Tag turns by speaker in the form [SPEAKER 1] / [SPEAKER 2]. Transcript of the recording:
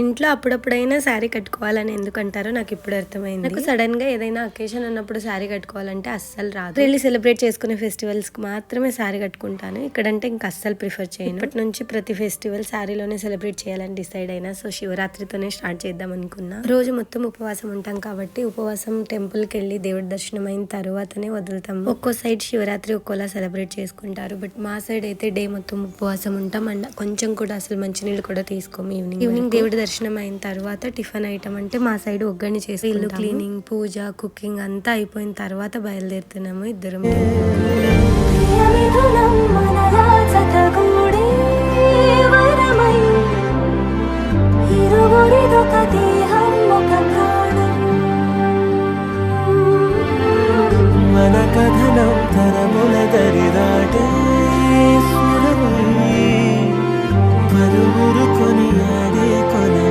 [SPEAKER 1] ఇంట్లో అప్పుడప్పుడైనా శారీ కట్టుకోవాలని ఎందుకంటారో నాకు ఇప్పుడు అర్థమైంది. నాకు సడన్ గా ఏదైనా అకేషన్ ఉన్నప్పుడు శారీ కట్టుకోవాలంటే అస్సలు రాదు. వెళ్ళి సెలబ్రేట్ చేసుకునే ఫెస్టివల్స్ కి మాత్రమే శారీ కట్టుకుంటాను. ఇక్కడంటే ఇంకా అస్సలు ప్రిఫర్ చేయను. ఇప్పటి నుంచి ప్రతి ఫెస్టివల్ శారీలోనే సెలబ్రేట్ చేయాలని డిసైడ్ అయినా. సో శివరాత్రితోనే స్టార్ట్ చేద్దాం అనుకున్నా. రోజు మొత్తం ఉపవాసం ఉంటాం కాబట్టి ఉపవాసం టెంపుల్ కి వెళ్ళి దేవుడి దర్శనం అయిన తర్వాతనే వదులుతాం. ఒక్కో సైడ్ శివరాత్రి ఒక్కోలా సెలబ్రేట్ చేసుకుంటారు. బట్ మా సైడ్ అయితే డే మొత్తం ఉపవాసం ఉంటాం. అండ్ కొంచెం కూడా అసలు మంచినీళ్ళు కూడా తీసుకోము. ఈవినింగ్ దేవుడి దర్శనం అయిన తర్వాత టిఫిన్ ఐటమ్ అంటే మా సైడ్ ఒగ్గని చేసి ఇల్లు క్లీనింగ్, పూజ, కుకింగ్ అంతా అయిపోయిన తర్వాత బయలుదేరుతున్నాము ఇద్దరం.
[SPEAKER 2] మన కథనం తరముల దరిదాటే సురమై పరుగురు కొనియాడే